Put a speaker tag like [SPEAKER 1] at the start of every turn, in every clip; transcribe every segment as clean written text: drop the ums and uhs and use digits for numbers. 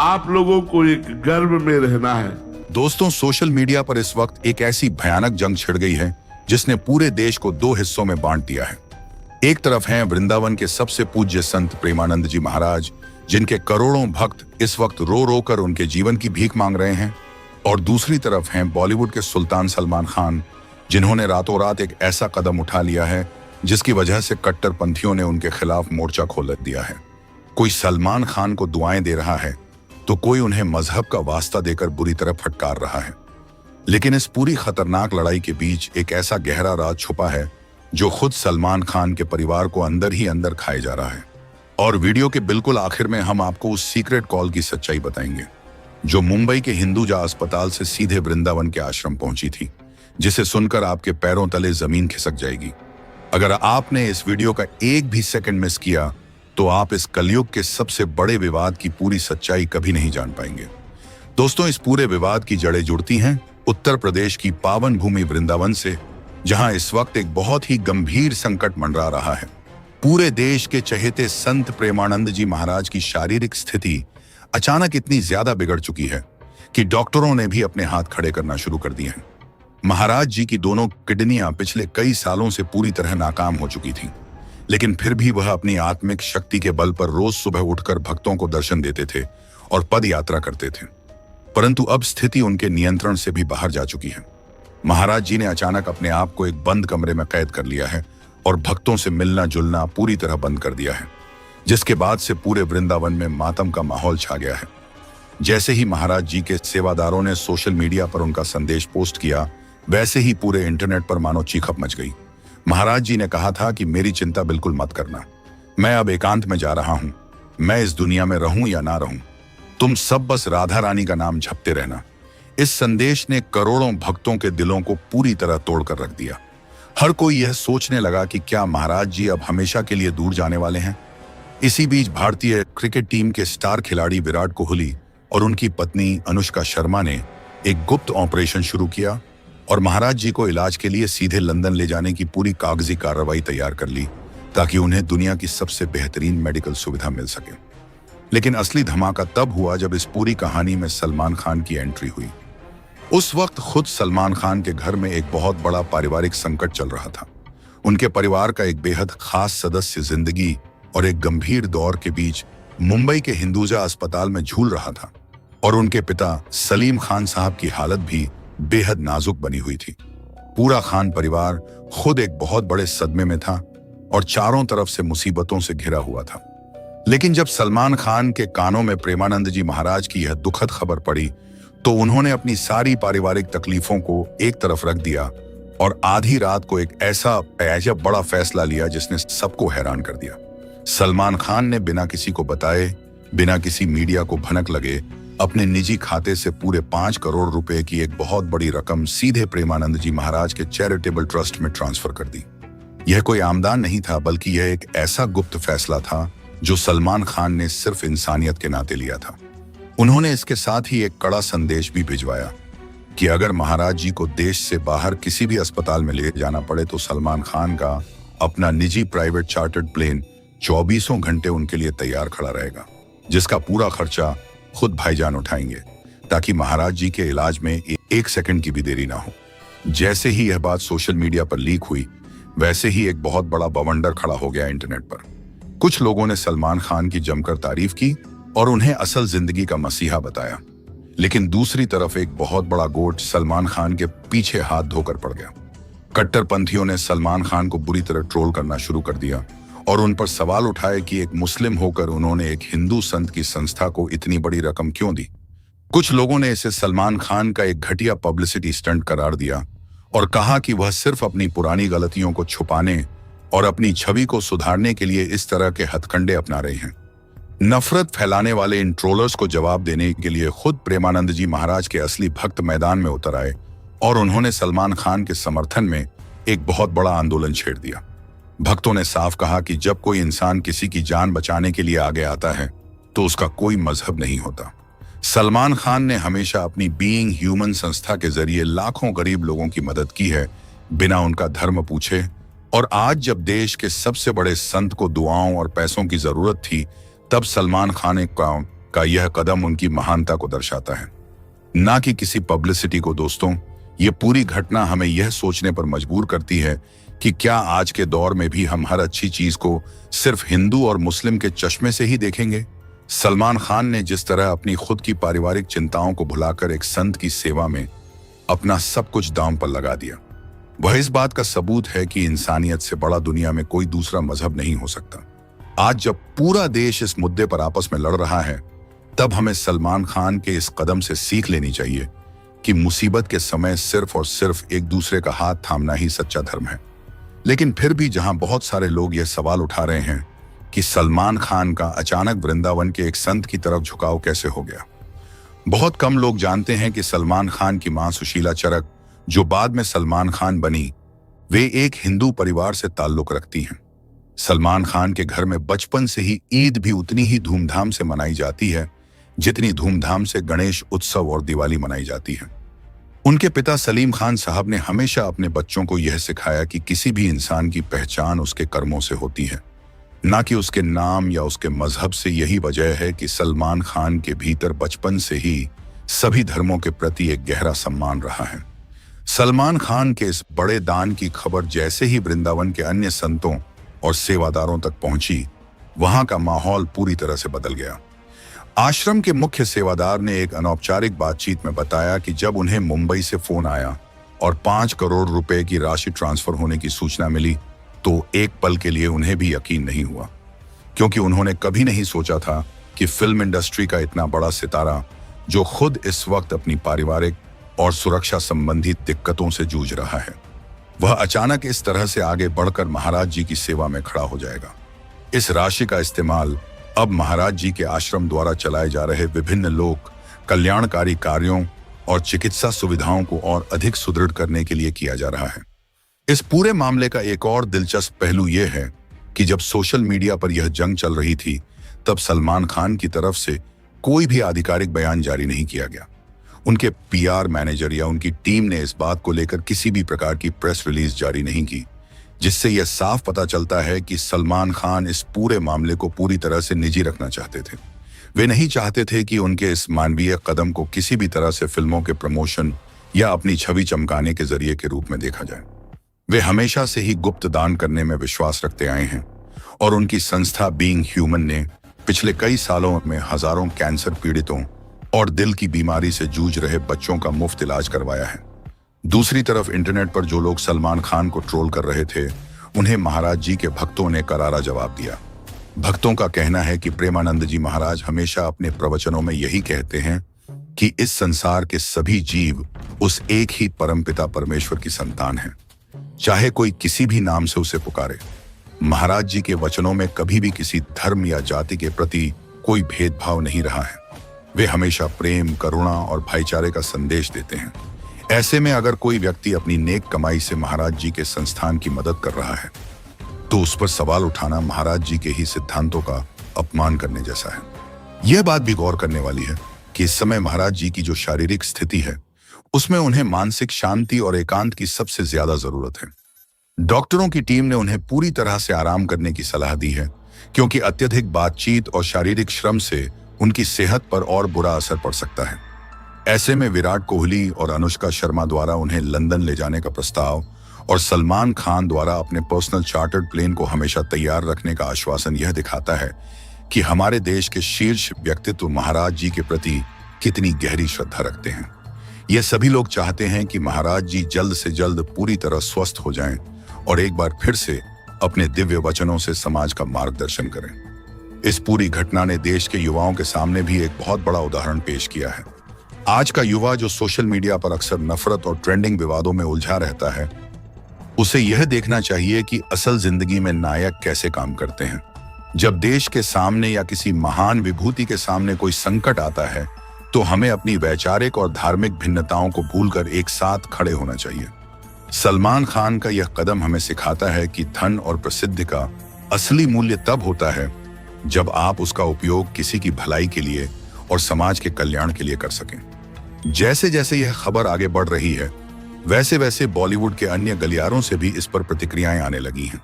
[SPEAKER 1] आप लोगों को एक गर्व में रहना है।
[SPEAKER 2] दोस्तों, सोशल मीडिया पर इस वक्त एक ऐसी भयानक जंग छिड़ गई है जिसने पूरे देश को दो हिस्सों में बांट दिया है। एक तरफ हैं वृंदावन के सबसे पूज्य संत प्रेमानंद जी महाराज, जिनके करोड़ों भक्त इस वक्त रो रो कर उनके जीवन की भीख मांग रहे हैं, और दूसरी तरफ हैं बॉलीवुड के सुल्तान सलमान खान, जिन्होंने रातों रात एक ऐसा कदम उठा लिया है जिसकी वजह से कट्टरपंथियों ने उनके खिलाफ मोर्चा खोल दिया है। कोई सलमान खान को दुआएं दे रहा है तो कोई उन्हें मजहब का वास्ता देकर बुरी तरह फटकार रहा है। लेकिन इस पूरी खतरनाक लड़ाई के बीच एक ऐसा गहरा राज छुपा है जो खुद सलमान खान के परिवार को अंदर ही अंदर खाए जा रहा है। और वीडियो के बिल्कुल आखिर में हम आपको उस सीक्रेट कॉल की सच्चाई बताएंगे जो मुंबई के हिंदुजा अस्पताल से सीधे वृंदावन के आश्रम पहुंची थी, जिसे सुनकर आपके पैरों तले जमीन खिसक जाएगी। अगर आपने इस वीडियो का एक भी सेकंड मिस किया तो आप इस कलयुग के सबसे बड़े विवाद की पूरी सच्चाई कभी नहीं जान पाएंगे। दोस्तों, इस पूरे विवाद की जड़ें जुड़ती हैं उत्तर प्रदेश की पावन भूमि वृंदावन से, जहां इस वक्त एक बहुत ही गंभीर संकट मंडरा रहा है। पूरे देश के चहेते संत प्रेमानंद जी महाराज की शारीरिक स्थिति अचानक इतनी ज्यादा बिगड़ चुकी है कि डॉक्टरों ने भी अपने हाथ खड़े करना शुरू कर दिए हैं। महाराज जी की दोनों किडनियां पिछले कई सालों से पूरी तरह नाकाम हो चुकी थीं, लेकिन फिर भी वह अपनी आत्मिक शक्ति के बल पर रोज सुबह उठकर भक्तों को दर्शन देते थे और पद यात्रा करते थे। परंतु अब स्थिति उनके नियंत्रण से भी बाहर जा चुकी है। महाराज जी ने अचानक अपने आप को एक बंद कमरे में कैद कर लिया है और भक्तों से मिलना जुलना पूरी तरह बंद कर दिया है, जिसके बाद से पूरे वृंदावन में मातम का माहौल छा गया है। जैसे ही महाराज जी के सेवादारों ने सोशल मीडिया पर उनका संदेश पोस्ट किया, वैसे ही पूरे इंटरनेट पर मानो चीखप मच गई। महाराज जी ने कहा था कि मेरी चिंता बिल्कुल मत करना, मैं अब एकांत में जा रहा हूं। मैं इस दुनिया में रहूं या ना रहूं, तुम सब बस राधा रानी का नाम जपते रहना। इस संदेश ने करोड़ों भक्तों के दिलों को पूरी तरह तोड़कर रख दिया। हर कोई यह सोचने लगा कि क्या महाराज जी अब हमेशा के लिए दूर जाने वाले हैं। इसी बीच भारतीय क्रिकेट टीम के स्टार खिलाड़ी विराट कोहली और उनकी पत्नी अनुष्का शर्मा ने एक गुप्त ऑपरेशन शुरू किया और महाराज जी को इलाज के लिए सीधे लंदन ले जाने की पूरी कागजी कार्रवाई तैयार कर ली, ताकि उन्हें दुनिया की सबसे बेहतरीन मेडिकल सुविधा मिल सके। लेकिन असली धमाका तब हुआ जब इस पूरी कहानी में सलमान खान की एंट्री हुई। उस वक्त खुद सलमान खान के घर में एक बहुत बड़ा पारिवारिक संकट चल रहा था। उनके परिवार का एक बेहद खास सदस्य जिंदगी और एक गंभीर दौर के बीच मुंबई के हिंदुजा अस्पताल में झूल रहा था, और उनके पिता सलीम खान साहब की हालत भी बेहद नाजुक बनी हुई थी। पूरा खान परिवार खुद एक बहुत बड़े सदमे में था और चारों तरफ से मुसीबतों से घिरा हुआ था। लेकिन जब सलमान खान के कानों में प्रेमानंद जी महाराज की यह दुखद खबर पड़ी तो उन्होंने अपनी सारी पारिवारिक तकलीफों को एक तरफ रख दिया और आधी रात को एक ऐसा अजब बड़ा फैसला लिया जिसने सबको हैरान कर दिया। सलमान खान ने बिना किसी को बताए, बिना किसी मीडिया को भनक लगे, अपने निजी खाते से पूरे 5 करोड़ रुपए की एक बहुत बड़ी रकम सीधे प्रेमानंद जी महाराज के चैरिटेबल ट्रस्ट में ट्रांसफर कर दी। यह कोई आमदान नहीं था, बल्कि यह एक ऐसा गुप्त फैसला था जो सलमान खान ने सिर्फ इंसानियत के नाते लिया था। उन्होंने इसके साथ ही एक कड़ा संदेश भी भिजवाया कि अगर महाराज जी को देश से बाहर किसी भी अस्पताल में ले जाना पड़े तो सलमान खान का अपना निजी प्राइवेट चार्टर्ड प्लेन 24 घंटे उनके लिए तैयार खड़ा रहेगा, जिसका पूरा खर्चा खुद भाईजान उठाएंगे, ताकि महाराज जी के इलाज में एक सेकंड की भी देरी ना हो। जैसे ही यह बात सोशल मीडिया पर लीक हुई, वैसे ही एक बहुत बड़ा बवंडर खड़ा हो गया इंटरनेट पर। कुछ लोगों ने सलमान खान की जमकर तारीफ की और उन्हें असल जिंदगी का मसीहा बताया, लेकिन दूसरी तरफ एक बहुत बड़ा गोट सलमान खान के पीछे हाथ धोकर पड़ गया। कट्टरपंथियों ने सलमान खान को बुरी तरह ट्रोल करना शुरू कर दिया और उन पर सवाल उठाए कि एक मुस्लिम होकर उन्होंने एक हिंदू संत की संस्था को इतनी बड़ी रकम क्यों दी। कुछ लोगों ने इसे सलमान खान का एक घटिया पब्लिसिटी स्टंट करार दिया और कहा कि वह सिर्फ अपनी पुरानी गलतियों को छुपाने और अपनी छवि को सुधारने के लिए इस तरह के हथकंडे अपना रहे हैं। नफरत फैलाने वाले इन ट्रोलर्स को जवाब देने के लिए खुद प्रेमानंद जी महाराज के असली भक्त मैदान में उतर आए और उन्होंने सलमान खान के समर्थन में एक बहुत बड़ा आंदोलन छेड़ दिया। भक्तों ने साफ कहा कि जब कोई इंसान किसी की जान बचाने के लिए आगे आता है तो उसका कोई मजहब नहीं होता। सलमान खान ने हमेशा अपनी बीइंग ह्यूमन संस्था के जरिए लाखों गरीब लोगों की मदद की है, बिना उनका धर्म पूछे, और आज जब देश के सबसे बड़े संत को दुआओं और पैसों की जरूरत थी, तब सलमान खान का का यह कदम उनकी महानता को दर्शाता है, ना कि किसी पब्लिसिटी को। दोस्तों, ये पूरी घटना हमें यह सोचने पर मजबूर करती है कि क्या आज के दौर में भी हम हर अच्छी चीज को सिर्फ हिंदू और मुस्लिम के चश्मे से ही देखेंगे। सलमान खान ने जिस तरह अपनी खुद की पारिवारिक चिंताओं को भुलाकर एक संत की सेवा में अपना सब कुछ दांव पर लगा दिया, वह इस बात का सबूत है कि इंसानियत से बड़ा दुनिया में कोई दूसरा मजहब नहीं हो सकता। आज जब पूरा देश इस मुद्दे पर आपस में लड़ रहा है, तब हमें सलमान खान के इस कदम से सीख लेनी चाहिए कि मुसीबत के समय सिर्फ और सिर्फ एक दूसरे का हाथ थामना ही सच्चा धर्म है। लेकिन फिर भी जहां बहुत सारे लोग यह सवाल उठा रहे हैं कि सलमान खान का अचानक वृंदावन के एक संत की तरफ झुकाव कैसे हो गया, बहुत कम लोग जानते हैं कि सलमान खान की मां सुशीला चरक, जो बाद में सलमान खान बनी, वे एक हिंदू परिवार से ताल्लुक रखती हैं। सलमान खान के घर में बचपन से ही ईद भी उतनी ही धूमधाम से मनाई जाती है जितनी धूमधाम से गणेश उत्सव और दिवाली मनाई जाती है। उनके पिता सलीम खान साहब ने हमेशा अपने बच्चों को यह सिखाया कि किसी भी इंसान की पहचान उसके कर्मों से होती है, ना कि उसके नाम या उसके मजहब से। यही वजह है कि सलमान खान के भीतर बचपन से ही सभी धर्मों के प्रति एक गहरा सम्मान रहा है। सलमान खान के इस बड़े दान की खबर जैसे ही वृंदावन के अन्य संतों और सेवादारों तक पहुंची, वहां का माहौल पूरी तरह से बदल गया। आश्रम के मुख्य सेवादार ने एक अनौपचारिक बातचीत में बताया कि जब उन्हें मुंबई से फोन आया और 5 करोड़ रुपए की राशि ट्रांसफर होने की सूचना मिली, तो एक पल के लिए उन्हें भी यकीन नहीं हुआ, क्योंकि उन्होंने कभी नहीं सोचा था कि फिल्म इंडस्ट्री का इतना बड़ा सितारा, जो खुद इस वक्त अपनी पारिवारिक और सुरक्षा संबंधी दिक्कतों से जूझ रहा है, वह अचानक इस तरह से आगे बढ़कर महाराज जी की सेवा में खड़ा हो जाएगा। इस राशि का इस्तेमाल अब महाराज जी के आश्रम द्वारा चलाए जा रहे विभिन्न लोक कल्याणकारी कार्यों और चिकित्सा सुविधाओं को और अधिक सुदृढ़ करने के लिए किया जा रहा है। इस पूरे मामले का एक और दिलचस्प पहलू यह है कि जब सोशल मीडिया पर यह जंग चल रही थी, तब सलमान खान की तरफ से कोई भी आधिकारिक बयान जारी नहीं किया गया। उनके पीआर मैनेजर या उनकी टीम ने इस बात को लेकर किसी भी प्रकार की प्रेस रिलीज जारी नहीं की, जिससे यह साफ पता चलता है कि सलमान खान इस पूरे मामले को पूरी तरह से निजी रखना चाहते थे। वे नहीं चाहते थे कि उनके इस मानवीय कदम को किसी भी तरह से फिल्मों के प्रमोशन या अपनी छवि चमकाने के जरिए के रूप में देखा जाए। वे हमेशा से ही गुप्त दान करने में विश्वास रखते आए हैं और उनकी संस्था बीइंग ह्यूमन ने पिछले कई सालों में हजारों कैंसर पीड़ितों और दिल की बीमारी से जूझ रहे बच्चों का मुफ्त इलाज करवाया है। दूसरी तरफ इंटरनेट पर जो लोग सलमान खान को ट्रोल कर रहे थे, उन्हें महाराज जी के भक्तों ने करारा जवाब दिया। भक्तों का कहना है कि प्रेमानंद जी महाराज हमेशा अपने प्रवचनों में यही कहते हैं कि इस संसार के सभी जीव उस एक ही परमपिता परमेश्वर की संतान हैं, चाहे कोई किसी भी नाम से उसे पुकारे। महाराज जी के वचनों में कभी भी किसी धर्म या जाति के प्रति कोई भेदभाव नहीं रहा है। वे हमेशा प्रेम, करुणा और भाईचारे का संदेश देते हैं। ऐसे में अगर कोई व्यक्ति अपनी नेक कमाई से महाराज जी के संस्थान की मदद कर रहा है, तो उस पर सवाल उठाना महाराज जी के ही सिद्धांतों का अपमान करने जैसा है। यह बात भी गौर करने वाली है कि इस समय महाराज जी की जो शारीरिक स्थिति है, उसमें उन्हें मानसिक शांति और एकांत की सबसे ज्यादा जरूरत है। डॉक्टरों की टीम ने उन्हें पूरी तरह से आराम करने की सलाह दी है, क्योंकि अत्यधिक बातचीत और शारीरिक श्रम से उनकी सेहत पर और बुरा असर पड़ सकता है। ऐसे में विराट कोहली और अनुष्का शर्मा द्वारा उन्हें लंदन ले जाने का प्रस्ताव और सलमान खान द्वारा अपने पर्सनल चार्टर्ड प्लेन को हमेशा तैयार रखने का आश्वासन यह दिखाता है कि हमारे देश के शीर्ष व्यक्तित्व महाराज जी के प्रति कितनी गहरी श्रद्धा रखते हैं। ये सभी लोग चाहते हैं कि महाराज जी जल्द से जल्द पूरी तरह स्वस्थ हो जाएं और एक बार फिर से अपने दिव्य वचनों से समाज का मार्गदर्शन करें। इस पूरी घटना ने देश के युवाओं के सामने भी एक बहुत बड़ा उदाहरण पेश किया है। आज का युवा जो सोशल मीडिया पर अक्सर नफरत और ट्रेंडिंग विवादों में उलझा रहता है, उसे यह देखना चाहिए कि असल जिंदगी में नायक कैसे काम करते हैं। जब देश के सामने या किसी महान विभूति के सामने कोई संकट आता है, तो हमें अपनी वैचारिक और धार्मिक भिन्नताओं को भूलकर एक साथ खड़े होना चाहिए। सलमान खान का यह कदम हमें सिखाता है कि धन और प्रसिद्धि का असली मूल्य तब होता है जब आप उसका उपयोग किसी की भलाई के लिए और समाज के कल्याण के लिए कर सकें। जैसे जैसे यह खबर आगे बढ़ रही है, वैसे वैसे बॉलीवुड के अन्य गलियारों से भी इस पर प्रतिक्रियाएं आने लगी हैं।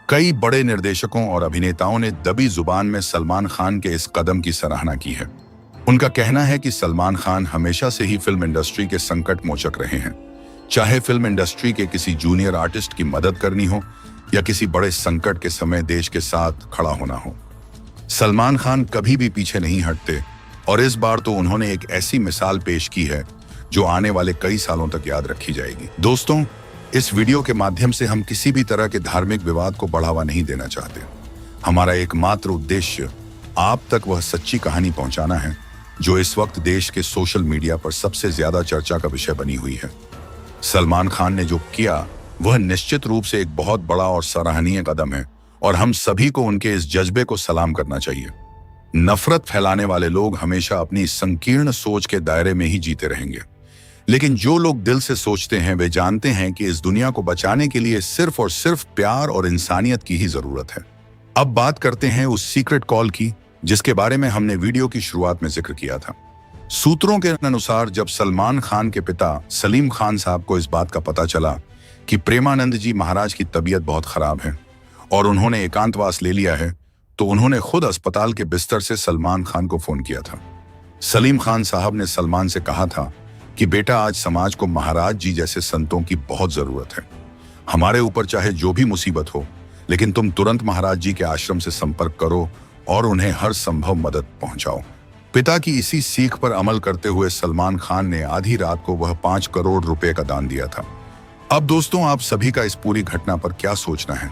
[SPEAKER 2] कई बड़े निर्देशकों और अभिनेताओं ने दबी जुबान में सलमान खान के इस कदम की सराहना की है। उनका कहना है कि सलमान खान हमेशा से ही फिल्म इंडस्ट्री के संकट मोचक रहे हैं, चाहे फिल्म इंडस्ट्री के किसी जूनियर आर्टिस्ट की मदद करनी हो या किसी बड़े संकट के समय देश के साथ खड़ा होना हो। सलमान खान कभी भी पीछे नहीं हटते और इस बार तो उन्होंने एक ऐसी मिसाल पेश की है जो आने वाले कई सालों तक याद रखी जाएगी। दोस्तों, इस वीडियो के माध्यम से हम किसी भी तरह के धार्मिक विवाद को बढ़ावा नहीं देना चाहते। हमारा एकमात्र उद्देश्य आप तक वह सच्ची कहानी पहुंचाना है जो इस वक्त देश के सोशल मीडिया पर सबसे ज्यादा चर्चा का विषय बनी हुई है। सलमान खान ने जो किया वह निश्चित रूप से एक बहुत बड़ा और सराहनीय कदम है और हम सभी को उनके इस जज्बे को सलाम करना चाहिए। नफरत फैलाने वाले लोग हमेशा अपनी संकीर्ण सोच के दायरे में ही जीते रहेंगे, लेकिन जो लोग दिल से सोचते हैं वे जानते हैं कि इस दुनिया को बचाने के लिए सिर्फ और सिर्फ प्यार और इंसानियत की ही जरूरत है। अब बात करते हैं उस सीक्रेट कॉल की जिसके बारे में हमने वीडियो की शुरुआत में जिक्र किया था। सूत्रों के अनुसार जब सलमान खान के पिता सलीम खान साहब को इस बात का पता चला कि प्रेमानंद जी महाराज की तबीयत बहुत खराब है और उन्होंने एकांतवास ले लिया है, तो उन्होंने खुद अस्पताल के बिस्तर से सलमान खान को फोन किया था। सलीम खान साहब ने सलमान से कहा था कि बेटा, आज समाज को महाराज जी जैसे संतों की बहुत जरूरत है। हमारे ऊपर चाहे जो भी मुसीबत हो, लेकिन तुम तुरंत महाराज जी के आश्रम से संपर्क करो और उन्हें हर संभव मदद पहुंचाओ। पिता की इसी सीख पर अमल करते हुए सलमान खान ने आधी रात को वह 5 करोड़ रुपए का दान दिया था। अब दोस्तों, आप सभी का इस पूरी घटना पर क्या सोचना है?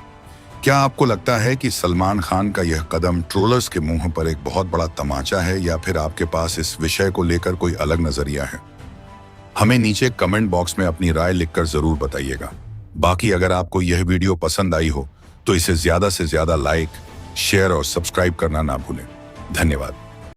[SPEAKER 2] क्या आपको लगता है कि सलमान खान का यह कदम ट्रोलर्स के मुंह पर एक बहुत बड़ा तमाचा है या फिर आपके पास इस विषय को लेकर कोई अलग नजरिया है? हमें नीचे कमेंट बॉक्स में अपनी राय लिखकर जरूर बताइएगा। बाकी अगर आपको यह वीडियो पसंद आई हो तो इसे ज्यादा से ज्यादा लाइक, शेयर और सब्सक्राइब करना ना भूलें। धन्यवाद।